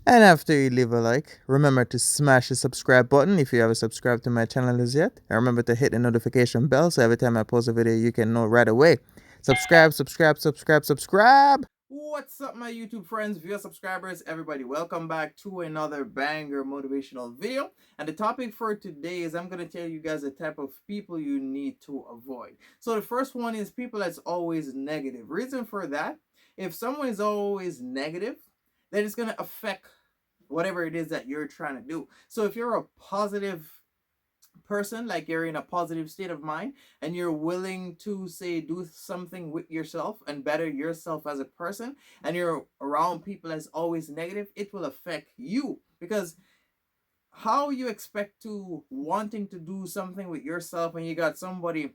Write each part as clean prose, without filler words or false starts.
And after you leave a like, remember to smash the subscribe button if you haven't subscribed to my channel as yet. And remember to hit the notification bell so every time I post a video, you can know right away. Subscribe, subscribe, subscribe, subscribe. What's up, my YouTube friends, viewer subscribers, everybody? Welcome back to another banger motivational video. And the topic for today is I'm going to tell you guys the type of people you need to avoid. So the first one is people that's always negative. Reason for that, if someone is always negative, then it's going to affect whatever it is that you're trying to do. So if you're a positive person, like you're in a positive state of mind and you're willing to say do something with yourself and better yourself as a person, and you're around people that's always negative, it will affect you. Because how you expect to wanting to do something with yourself when you got somebody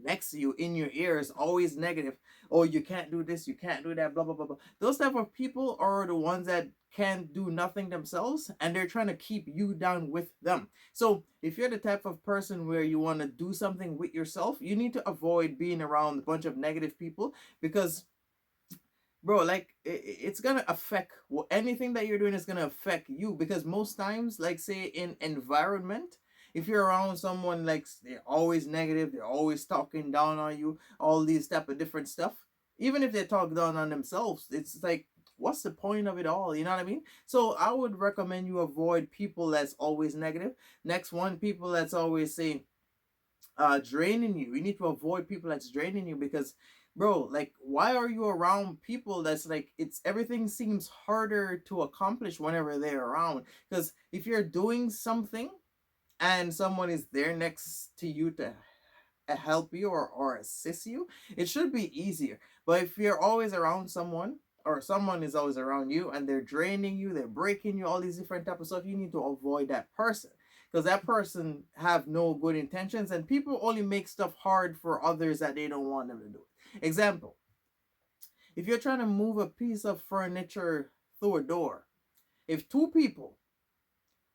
next to you in your ears always negative? Oh, you can't do this, you can't do that, blah blah blah blah. Those type of people are the ones that can't do nothing themselves, and they're trying to keep you down with them. So if you're the type of person where you want to do something with yourself, you need to avoid being around a bunch of negative people. Because bro, like it's gonna affect anything that you're doing is gonna affect you. Because most times, like say in environment, if you're around someone like they're always negative, they're always talking down on you, all these type of different stuff, even if they talk down on themselves, it's like, what's the point of it all? You know what I mean? So I would recommend you avoid people that's always negative. Next one, people that's always saying draining you. You need to avoid people that's draining you. Because bro, like, why are you around people that's like, it's everything seems harder to accomplish whenever they're around? Because if you're doing something and someone is there next to you to help you or assist you, it should be easier. But if you're always around someone, or someone is always around you and they're draining you, they're breaking you, all these different type of stuff, you need to avoid that person. Because that person have no good intentions, and people only make stuff hard for others that they don't want them to do it. Example, if you're trying to move a piece of furniture through a door, if two people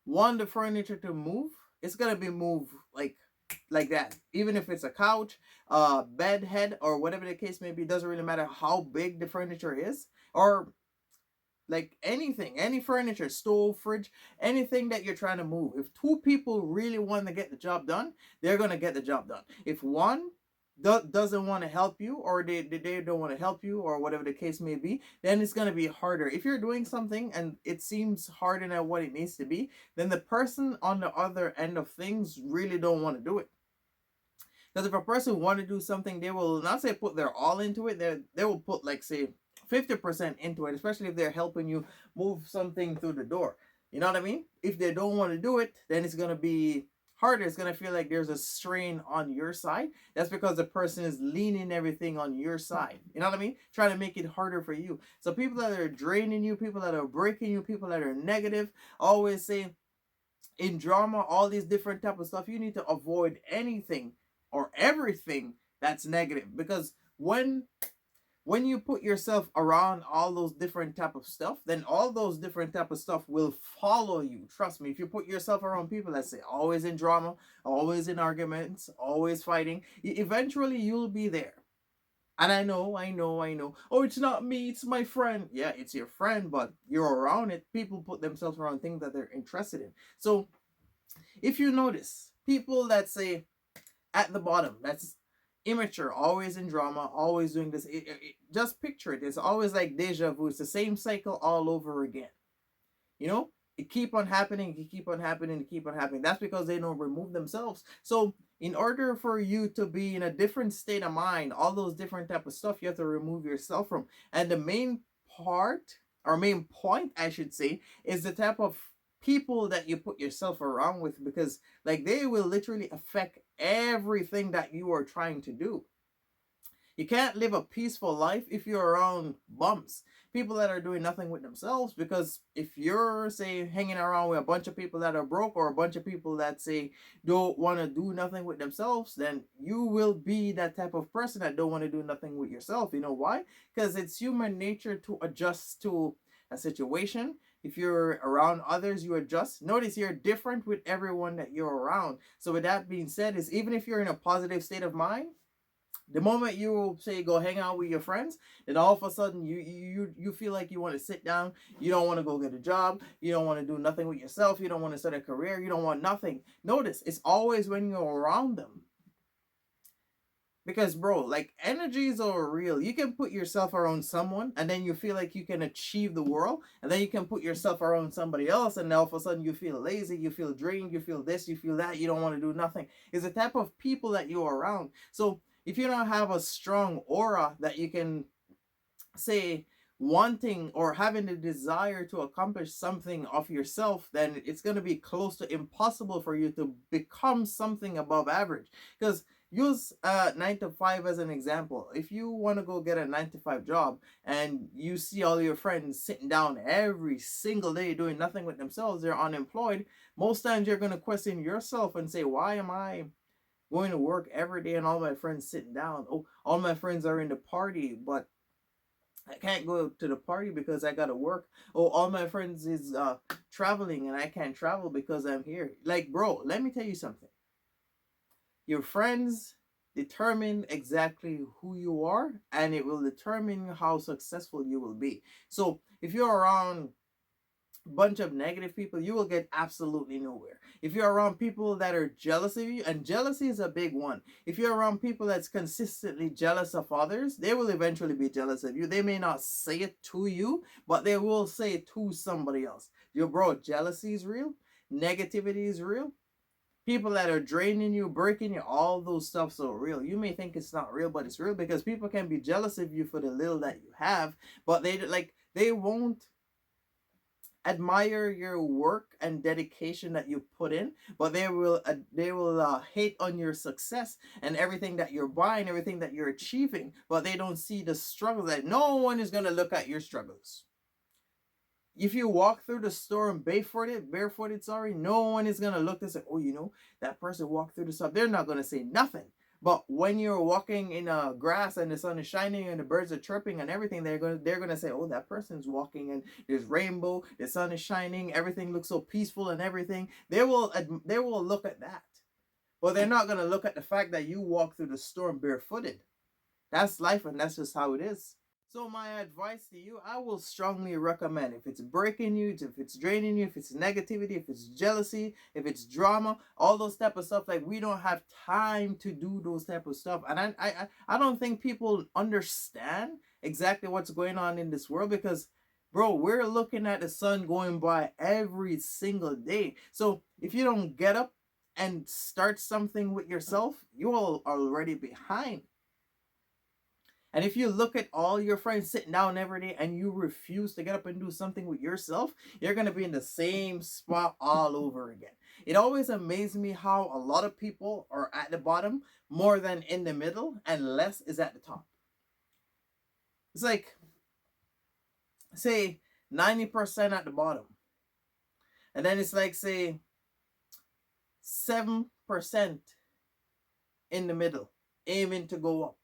want the furniture to move, it's gonna be moved like that. Even if it's a couch, bed head, or whatever the case may be, it doesn't really matter how big the furniture is. Or like anything, any furniture, stove, fridge, anything that you're trying to move. If two people really want to get the job done, they're gonna get the job done. If one doesn't want to help you, or they don't want to help you, or whatever the case may be, then it's going to be harder. If you're doing something and it seems harder than what it needs to be, then the person on the other end of things really don't want to do it. Because if a person want to do something, they will not say put their all into it. They will put, like, say 50% into it, especially if they're helping you move something through the door. You know what I mean? If they don't want to do it, then it's gonna be harder. It's gonna feel like there's a strain on your side. That's because the person is leaning everything on your side. You know what I mean? Trying to make it harder for you. So people that are draining you, people that are breaking you, people that are negative, always say in drama, all these different type of stuff, you need to avoid anything or everything that's negative. Because when you put yourself around all those different type of stuff, then all those different type of stuff will follow you. Trust me. If you put yourself around people that say always in drama, always in arguments, always fighting, eventually you'll be there. And I know. Oh, it's not me, it's my friend. Yeah, it's your friend, but you're around it. People put themselves around things that they're interested in. So if you notice, people that say at the bottom, that's immature, always in drama, always doing this, just picture it. It's always like deja vu. It's the same cycle all over again. You know, it keep on happening, it keep on happening, it keep on happening. That's because they don't remove themselves. So in order for you to be in a different state of mind, all those different type of stuff, you have to remove yourself from. And the main part, or main point I should say, is the type of people that you put yourself around with. Because like they will literally affect everything that you are trying to do. You can't live a peaceful life if you're around bumps, people that are doing nothing with themselves. Because if you're, say, hanging around with a bunch of people that are broke, or a bunch of people that say don't want to do nothing with themselves, then you will be that type of person that don't want to do nothing with yourself. You know why? Because it's human nature to adjust to a situation. If you're around others, you adjust. Notice you're different with everyone that you're around. So with that being said, is even if you're in a positive state of mind, The moment you say go hang out with your friends, then all of a sudden you feel like you want to sit down. You don't want to go get a job. You don't want to do nothing with yourself. You don't want to start a career. You don't want nothing. Notice it's always when you're around them. Because bro, like energies are real. You can put yourself around someone and then you feel like you can achieve the world, and then you can put yourself around somebody else and all of a sudden you feel lazy, you feel drained, you feel this, you feel that, you don't want to do nothing. It's the type of people that you're around. So if you don't have a strong aura that you can say wanting or having the desire to accomplish something of yourself, then it's going to be close to impossible for you to become something above average. Because use 9 to 5 as an example. If you want to go get a 9 to 5 job and you see all your friends sitting down every single day doing nothing with themselves, they're unemployed, most times you're going to question yourself and say, why am I going to work every day and all my friends sitting down? Oh, all my friends are in the party, but I can't go to the party because I gotta work. Oh, all my friends is traveling and I can't travel because I'm here. Like, bro, let me tell you something. Your friends determine exactly who you are, and it will determine how successful you will be. So if you're around bunch of negative people, you will get absolutely nowhere. If you're around people that are jealous of you, and jealousy is a big one. If you're around people that's consistently jealous of others, they will eventually be jealous of you. They may not say it to you, but they will say it to somebody else. Yo, bro, jealousy is real. Negativity is real. People that are draining you, breaking you, all those stuffs are real. You may think it's not real, but it's real because people can be jealous of you for the little that you have, but they won't admire your work and dedication that you put in, but they will hate on your success and everything that you're buying, everything that you're achieving, but they don't see the struggle. That no one is going to look at your struggles. If you walk through the store and barefooted, sorry, no one is gonna look and say, oh, that person walked through the store. They're not gonna say nothing. But when you're walking in grass and the sun is shining and the birds are chirping and everything, they're gonna say, oh, that person's walking and there's rainbow, the sun is shining, everything looks so peaceful and everything. They will look at that, but they're not gonna look at the fact that you walk through the storm barefooted. That's life, and that's just how it is. So my advice to you, I will strongly recommend, if it's breaking you, if it's draining you, if it's negativity, if it's jealousy, if it's drama, all those type of stuff, like we don't have time to do those type of stuff. And I don't think people understand exactly what's going on in this world because bro, we're looking at the sun going by every single day. So if you don't get up and start something with yourself, you are already behind. And if you look at all your friends sitting down every day and you refuse to get up and do something with yourself, you're going to be in the same spot all over again. It always amazes me how a lot of people are at the bottom more than in the middle and less is at the top. It's like, say, 90% at the bottom. And then it's like, say, 7% in the middle, aiming to go up.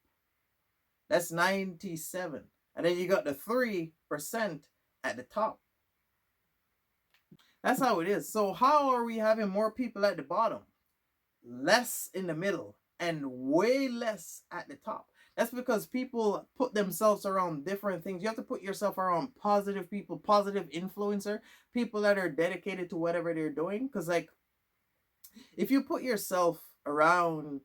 That's 97. And then you got the 3% at the top. That's how it is. So how are we having more people at the bottom, less in the middle, and way less at the top? That's because people put themselves around different things. You have to put yourself around positive people, positive influencer, people that are dedicated to whatever they're doing. Because like, if you put yourself around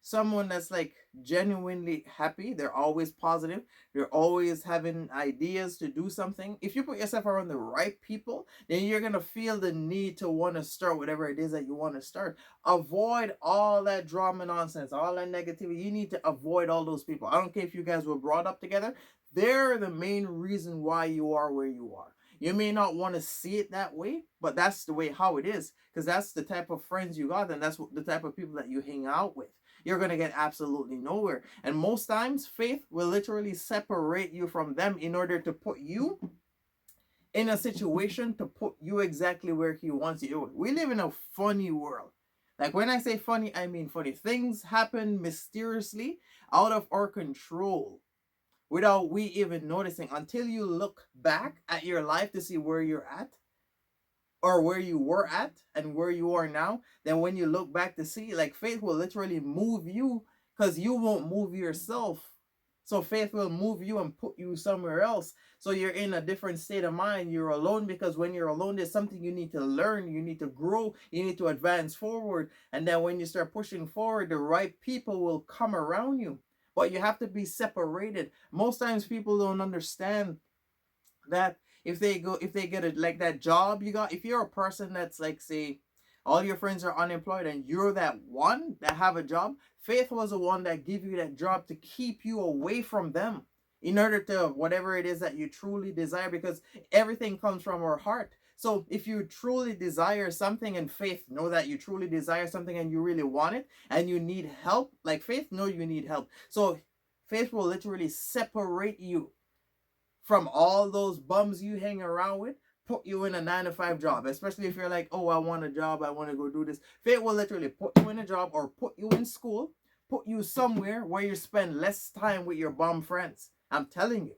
someone that's like genuinely happy, they're always positive, they're always having ideas to do something. If you put yourself around the right people, then you're gonna feel the need to want to start whatever it is that you want to start. Avoid all that drama nonsense, all that negativity. You need to avoid all those people. I don't care if you guys were brought up together, they're the main reason why you are where you are. You may not want to see it that way, but that's the way how it is, because that's the type of friends you got, and that's the type of people that you hang out with. You're going to get absolutely nowhere. And most times, faith will literally separate you from them in order to put you in a situation to put you exactly where he wants you. We live in a funny world. Like when I say funny, I mean funny. Things happen mysteriously out of our control without we even noticing until you look back at your life to see where you're at or where you were at and where you are now. Then when you look back to see, like faith will literally move you because you won't move yourself. So faith will move you and put you somewhere else. So you're in a different state of mind. You're alone because when you're alone, there's something you need to learn. You need to grow. You need to advance forward. And then when you start pushing forward, the right people will come around you. But you have to be separated. Most times people don't understand that if they get it like that job you got, if you're a person that's like, say, all your friends are unemployed and you're that one that have a job, faith was the one that give you that job to keep you away from them in order to whatever it is that you truly desire, because everything comes from our heart. So if you truly desire something, and faith know that you truly desire something and you really want it and you need help, like faith know you need help, so faith will literally separate you from all those bums you hang around with, put you in a 9 to 5 job. Especially if you're like, oh, I want a job, I want to go do this. Fate will literally put you in a job or put you in school, put you somewhere where you spend less time with your bum friends. I'm telling you.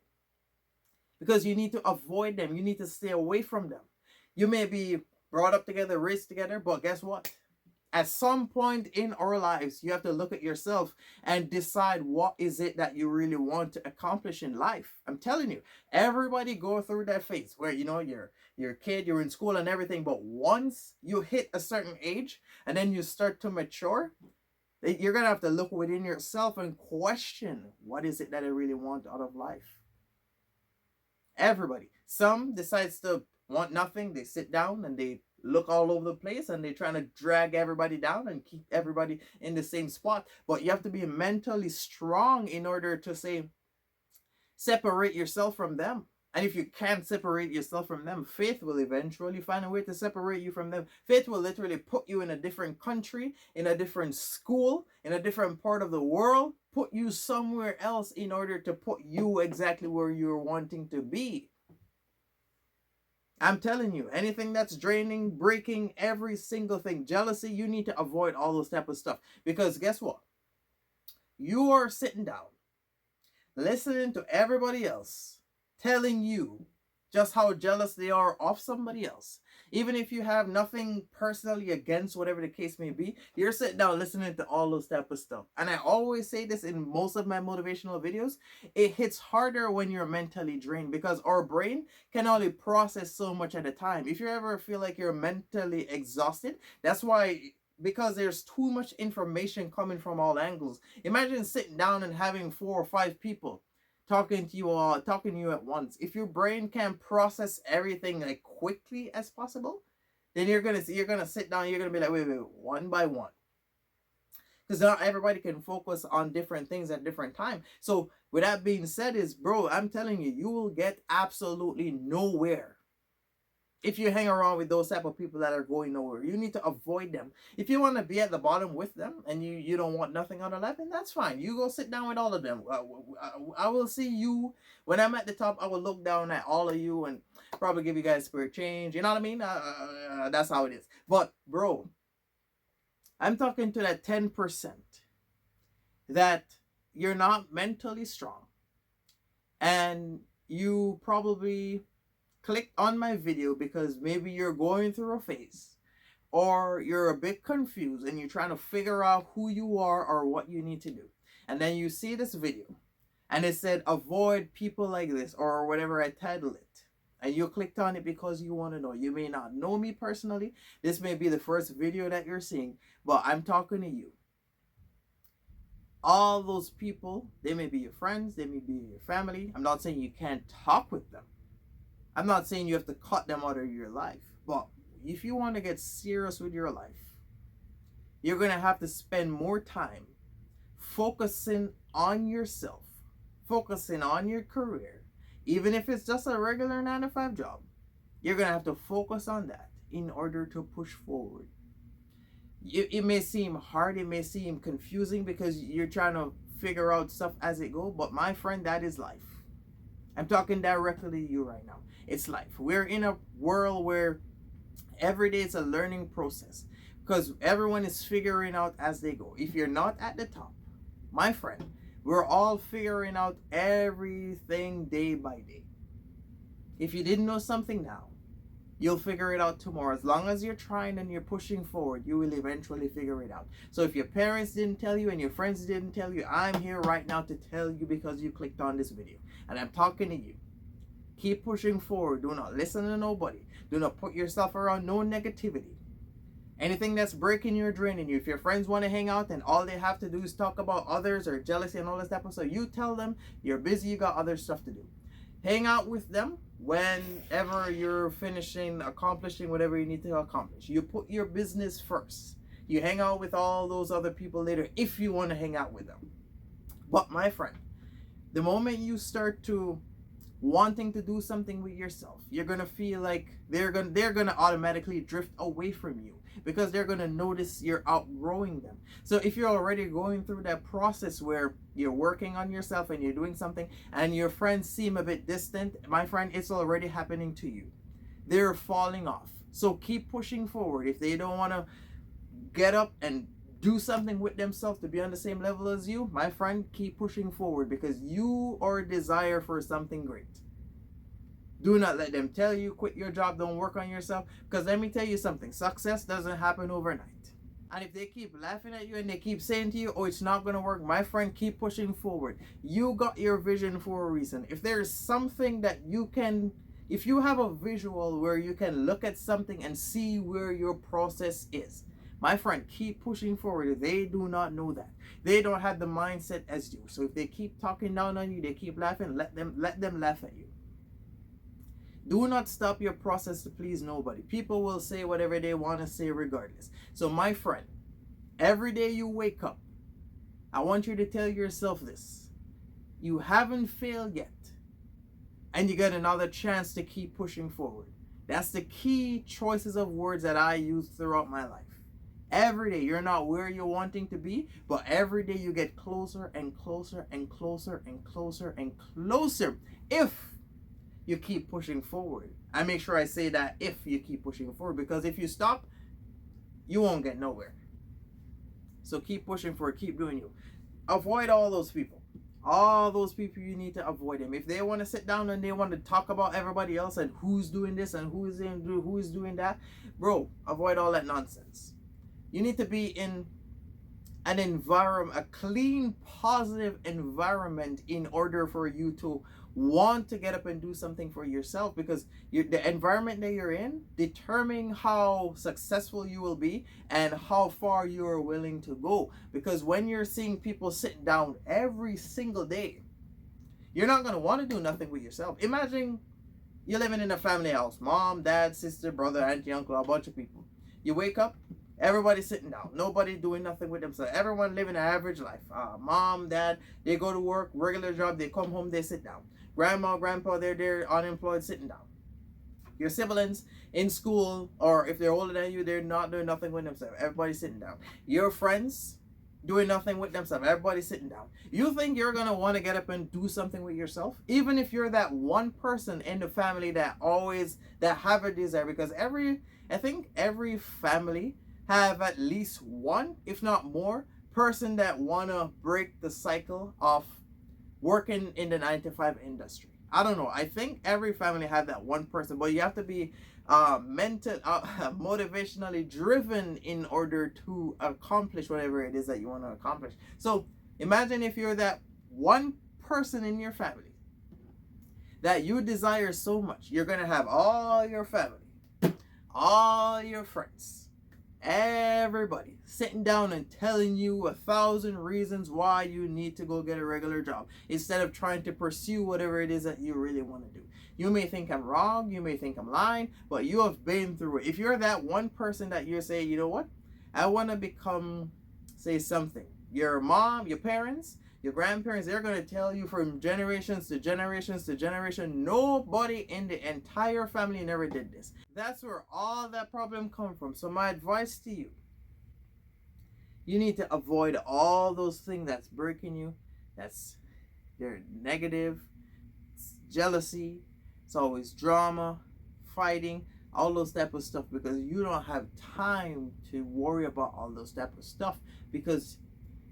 Because you need to avoid them. You need to stay away from them. You may be brought up together, raised together, but guess what? At some point in our lives, you have to look at yourself and decide what is it that you really want to accomplish in life. I'm telling you, everybody go through that phase where, you know, you're a kid, you're in school and everything, but once you hit a certain age and then you start to mature, you're going to have to look within yourself and question, what is it that I really want out of life? Everybody. Some decides to want nothing. They sit down and they look all over the place and they're trying to drag everybody down and keep everybody in the same spot. But you have to be mentally strong in order to say, separate yourself from them. And if you can't separate yourself from them, faith will eventually find a way to separate you from them. Faith will literally put you in a different country, in a different school, in a different part of the world, put you somewhere else in order to put you exactly where you're wanting to be. I'm telling you, anything that's draining, breaking, every single thing, jealousy, you need to avoid all those type of stuff. Because guess what? You are sitting down, listening to everybody else, telling you just how jealous they are of somebody else. Even if you have nothing personally against whatever the case may be, you're sitting down listening to all those type of stuff. And I always say this in most of my motivational videos, it hits harder when you're mentally drained because our brain can only process so much at a time. If you ever feel like you're mentally exhausted, that's why, because there's too much information coming from all angles. Imagine sitting down and having 4 or 5 people talking to you at once. If your brain can't process everything like quickly as possible, then you're gonna sit down, you're gonna be like, wait, one by one. Because not everybody can focus on different things at different time. So with that being said, is bro, I'm telling you, you will get absolutely nowhere if you hang around with those type of people that are going nowhere. You need to avoid them. If you want to be at the bottom with them and you don't want nothing out of life, then that's fine. You go sit down with all of them. I will see you when I'm at the top. I will look down at all of you and probably give you guys spirit change. You know what I mean? That's how it is. But bro, I'm talking to that 10% that you're not mentally strong and you probably clicked on my video because maybe you're going through a phase or you're a bit confused and you're trying to figure out who you are or what you need to do. And then you see this video and it said avoid people like this or whatever I titled it. And you clicked on it because you want to know. You may not know me personally. This may be the first video that you're seeing, but I'm talking to you. All those people, they may be your friends, they may be your family. I'm not saying you can't talk with them. I'm not saying you have to cut them out of your life, but if you want to get serious with your life, you're going to have to spend more time focusing on yourself, focusing on your career. Even if it's just a regular 9 to 5 job, you're going to have to focus on that in order to push forward. It may seem hard, it may seem confusing because you're trying to figure out stuff as it goes, but my friend, that is life. I'm talking directly to you right now. It's life. We're in a world where every day it's a learning process because everyone is figuring out as they go. If you're not at the top, my friend, we're all figuring out everything day by day. If you didn't know something now, You'll figure it out tomorrow. As long as you're trying and you're pushing forward, you will eventually figure it out. So if your parents didn't tell you and your friends didn't tell you, I'm here right now to tell you because you clicked on this video. And I'm talking to you. Keep pushing forward. Do not listen to nobody. Do not put yourself around no negativity. Anything that's breaking you or draining you. If your friends want to hang out and all they have to do is talk about others or jealousy and all this type of stuff, you tell them you're busy, you got other stuff to do. Hang out with them whenever you're accomplishing whatever you need to accomplish. You put your business first. You hang out with all those other people later if you want to hang out with them. But my friend, the moment you start to wanting to do something with yourself, you're gonna feel like they're gonna automatically drift away from you because they're gonna notice you're outgrowing them. So if you're already going through that process where you're working on yourself and you're doing something and your friends seem a bit distant, my friend, it's already happening to you. They're falling off. So keep pushing forward. If they don't want to get up and do something with themselves to be on the same level as you, my friend, keep pushing forward because you are a desire for something great. Do not let them tell you quit your job, don't work on yourself, because let me tell you something, success doesn't happen overnight. And if they keep laughing at you and they keep saying to you, oh, it's not going to work, my friend, keep pushing forward. You got your vision for a reason. If there's something that if you have a visual where you can look at something and see where your process is, my friend, keep pushing forward. They do not know that. They don't have the mindset as you. So if they keep talking down on you, they keep laughing, let them laugh at you. Do not stop your process to please nobody. People will say whatever they want to say regardless. So my friend, every day you wake up, I want you to tell yourself this. You haven't failed yet. And you get another chance to keep pushing forward. That's the key choices of words that I use throughout my life. Every day you're not where you're wanting to be, but every day you get closer and closer and closer and closer and closer if you keep pushing forward. I make sure I say that if you keep pushing forward, because if you stop, you won't get nowhere. So keep pushing forward, keep doing you. Avoid all those people. All those people, you need to avoid them. If they want to sit down and they want to talk about everybody else and who's doing this and who is doing that, bro, avoid all that nonsense. You need to be in an environment, a clean, positive environment in order for you to want to get up and do something for yourself, because the environment that you're in determine how successful you will be and how far you are willing to go. Because when you're seeing people sit down every single day, you're not going to want to do nothing with yourself. Imagine you're living in a family house, mom, dad, sister, brother, auntie, uncle, a bunch of people. You wake up, everybody's sitting down. Nobody doing nothing with themselves. Everyone living an average life. Mom, dad, they go to work, regular job. They come home, they sit down. Grandma, grandpa, they're unemployed, sitting down. Your siblings in school, or if they're older than you, they're not doing nothing with themselves. Everybody's sitting down. Your friends doing nothing with themselves. Everybody's sitting down. You think you're going to want to get up and do something with yourself? Even if you're that one person in the family that have a desire, because I think every family have at least one, if not more, person that want to break the cycle of working in the 9-to-5 industry. I don't know. I think every family have that one person, but you have to be motivationally driven in order to accomplish whatever it is that you want to accomplish. So imagine if you're that one person in your family that you desire so much. You're going to have all your family, all your friends, everybody sitting down and telling you 1,000 reasons why you need to go get a regular job instead of trying to pursue whatever it is that you really want to do. You may think I'm wrong, you may think I'm lying, but you have been through it. If you're that one person that you say, you know what, I want to become, say something. Your mom, your parents, your grandparents, they're going to tell you from generations to generations to generation, nobody in the entire family never did this. That's where all that problem come from. So my advice to you, you need to avoid all those things that's breaking you. They're negative. It's jealousy. It's always drama, fighting, all those type of stuff, because you don't have time to worry about all those type of stuff, because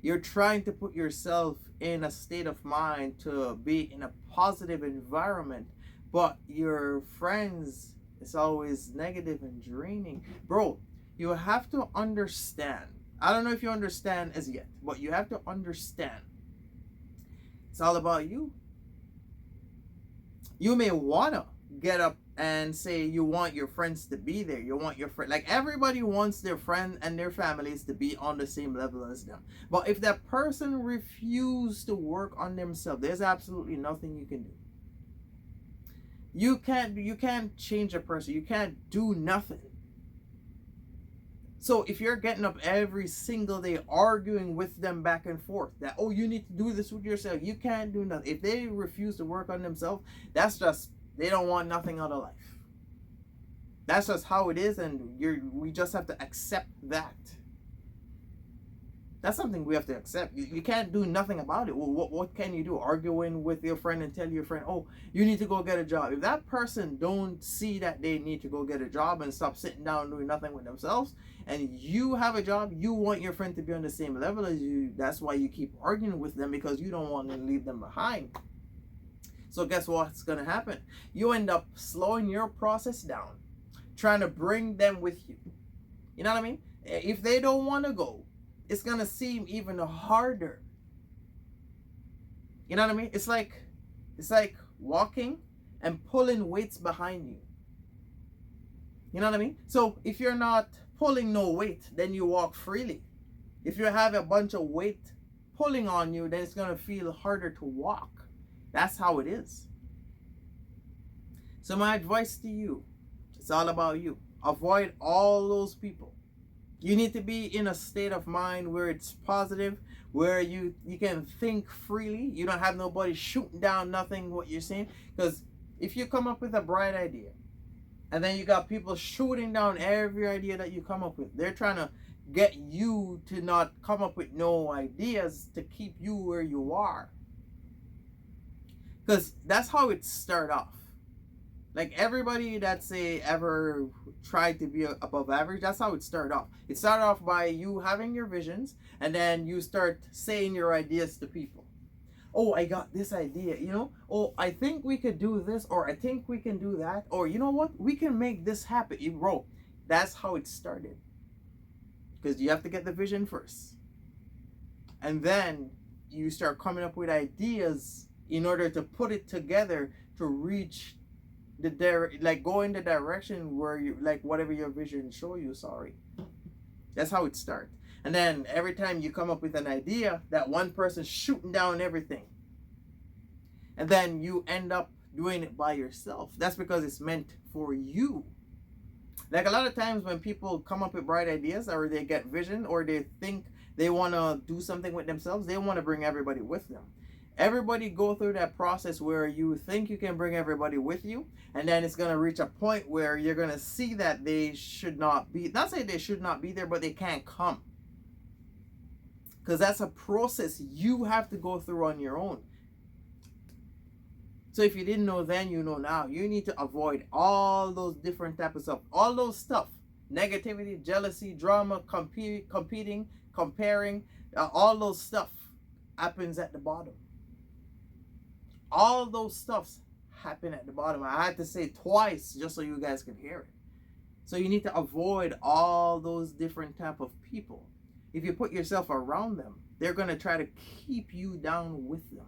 you're trying to put yourself in a state of mind to be in a positive environment, but your friends It's always negative and draining. Bro, you have to understand. I don't know if you understand as yet, but you have to understand. It's all about you. You may wanna get up and say you want your friends to be there. You want your friend, like everybody wants their friend and their families to be on the same level as them. But if that person refuses to work on themselves, there's absolutely nothing you can do. You can't change a person. You can't do nothing. So if you're getting up every single day arguing with them back and forth that, oh, you need to do this with yourself, you can't do nothing. If they refuse to work on themselves, that's just, they don't want nothing out of life. That's just how it is, and we just have to accept that. That's something we have to accept. You can't do nothing about it. Well, what can you do? Arguing with your friend and tell your friend, oh, you need to go get a job. If that person don't see that they need to go get a job and stop sitting down doing nothing with themselves, and you have a job, you want your friend to be on the same level as you. That's why you keep arguing with them, because you don't want to leave them behind. So guess what's going to happen? You end up slowing your process down, trying to bring them with you. You know what I mean? If they don't want to go, it's going to seem even harder. You know what I mean? It's like walking and pulling weights behind you. You know what I mean? So if you're not pulling no weight, then you walk freely. If you have a bunch of weight pulling on you, then it's going to feel harder to walk. That's how it is. So my advice to you, it's all about you. Avoid all those people. You need to be in a state of mind where it's positive, where you can think freely. You don't have nobody shooting down nothing what you're saying. Because if you come up with a bright idea, and then you got people shooting down every idea that you come up with, they're trying to get you to not come up with no ideas to keep you where you are. Because that's how it started off. Like everybody that ever tried to be above average, that's how it started off. It started off by you having your visions, and then you start saying your ideas to people. Oh, I got this idea, you know? Oh, I think we could do this, or I think we can do that, or you know what? We can make this happen. Bro, that's how it started. Because you have to get the vision first. And then you start coming up with ideas in order to put it together to reach go in the direction where you like whatever your vision show you. That's how it starts. And then every time you come up with an idea, that one person's shooting down everything, and then you end up doing it by yourself. That's because it's meant for you. Like a lot of times when people come up with bright ideas, or they get vision, or they think they want to do something with themselves, they want to bring everybody with them. Everybody go through that process where you think you can bring everybody with you, and then it's going to reach a point where you're going to see that they should not be, not say they should not be there, but they can't come. Because that's a process you have to go through on your own. So if you didn't know then, you know now. You need to avoid all those different types of stuff. All those stuff. Negativity, jealousy, drama, competing, comparing. All those stuff happens at the bottom. All those stuffs happen at the bottom. I had to say it twice just so you guys can hear it. So you need to avoid all those different type of people. If you put yourself around them, they're going to try to keep you down with them.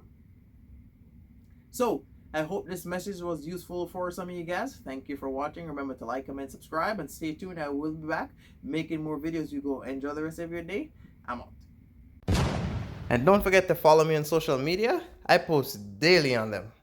So I hope this message was useful for some of you guys. Thank you for watching. Remember to like, comment, subscribe, and stay tuned. I will be back making more videos. You go enjoy the rest of your day. I'm out. And don't forget to follow me on social media. I post daily on them.